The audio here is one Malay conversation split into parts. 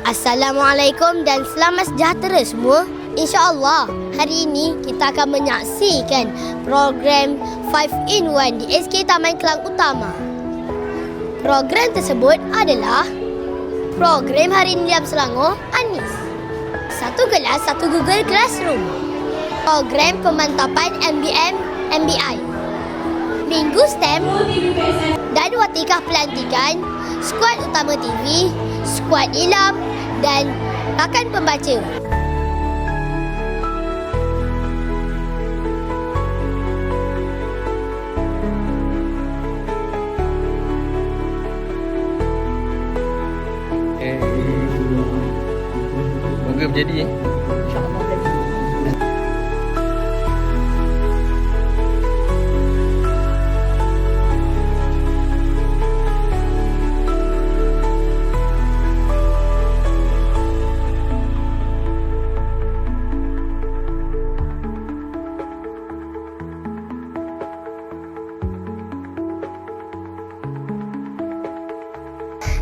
Assalamualaikum dan selamat sejahtera semua. InsyaAllah, hari ini kita akan menyaksikan program 5-in-1 di SK Taman Kelang Utama. Program tersebut adalah program Hari Ini dalam Selangor Anis. Satu kelas, satu Google Classroom. Program pemantapan MBM, MBI. Minggu STEM dan watikah pelantikan, skuad utama TV, skuad Nilam dan rakan pembaca. Moga berjadi InsyaAllah jadi.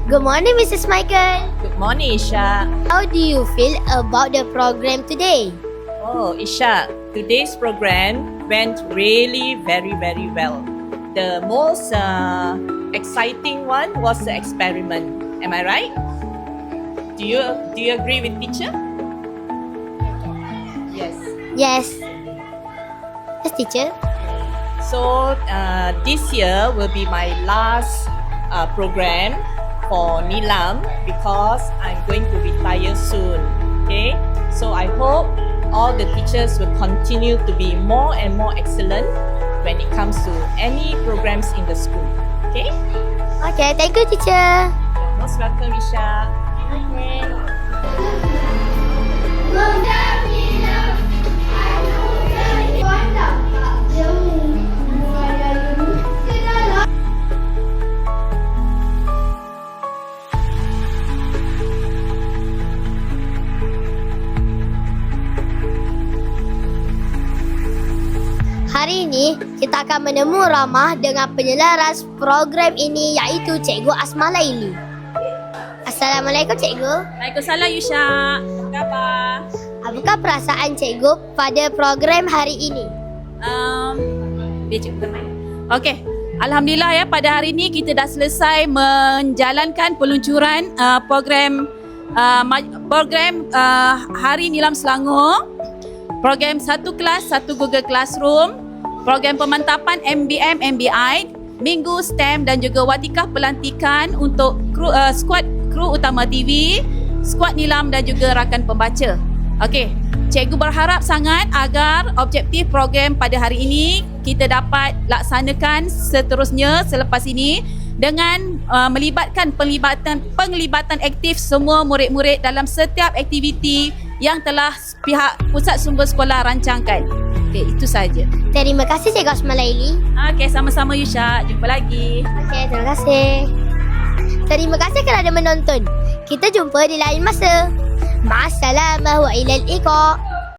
Good morning, Mrs. Michael. Good morning, Isha. How do you feel about the program today? Oh, Isha, today's program went really very well. The most exciting one was the experiment. Am I right? Do you agree with teacher? Yes. Yes. Yes, teacher. So this year will be my last program for Nilam because I'm going to retire soon. Okay, so I hope all the teachers will continue to be more and more excellent when it comes to any programs in the school. Okay, Okay, thank you, teacher. you're most welcome, Isha. Hari ini kita akan menemu ramah dengan penyelaras program ini iaitu Cikgu Asma Laili. Assalamualaikum, Cikgu. Waalaikumsalam, Isha. Apa khabar? Apakah perasaan Cikgu pada program hari ini? Dia cikgu main. Okey. Alhamdulillah ya, pada hari ini kita dah selesai menjalankan peluncuran program Hari Nilam Selangor. Program satu kelas, satu Google Classroom, program pemantapan MBM, MBI, minggu STEM dan juga watikah pelantikan untuk skuad kru utama TV, skuad Nilam dan juga rakan pembaca. Okey, cikgu berharap sangat agar objektif program pada hari ini kita dapat laksanakan seterusnya selepas ini dengan melibatkan penglibatan aktif semua murid-murid dalam setiap aktiviti yang telah pihak Pusat Sumber Sekolah rancangkan. Okey, itu saja. Terima kasih, Cikgu Asma Laili. Okey, sama-sama Yusha. Jumpa lagi. Okey, terima kasih. Terima kasih kerana menonton. Kita jumpa di lain masa. Ma'assalamah wa ilal liqa.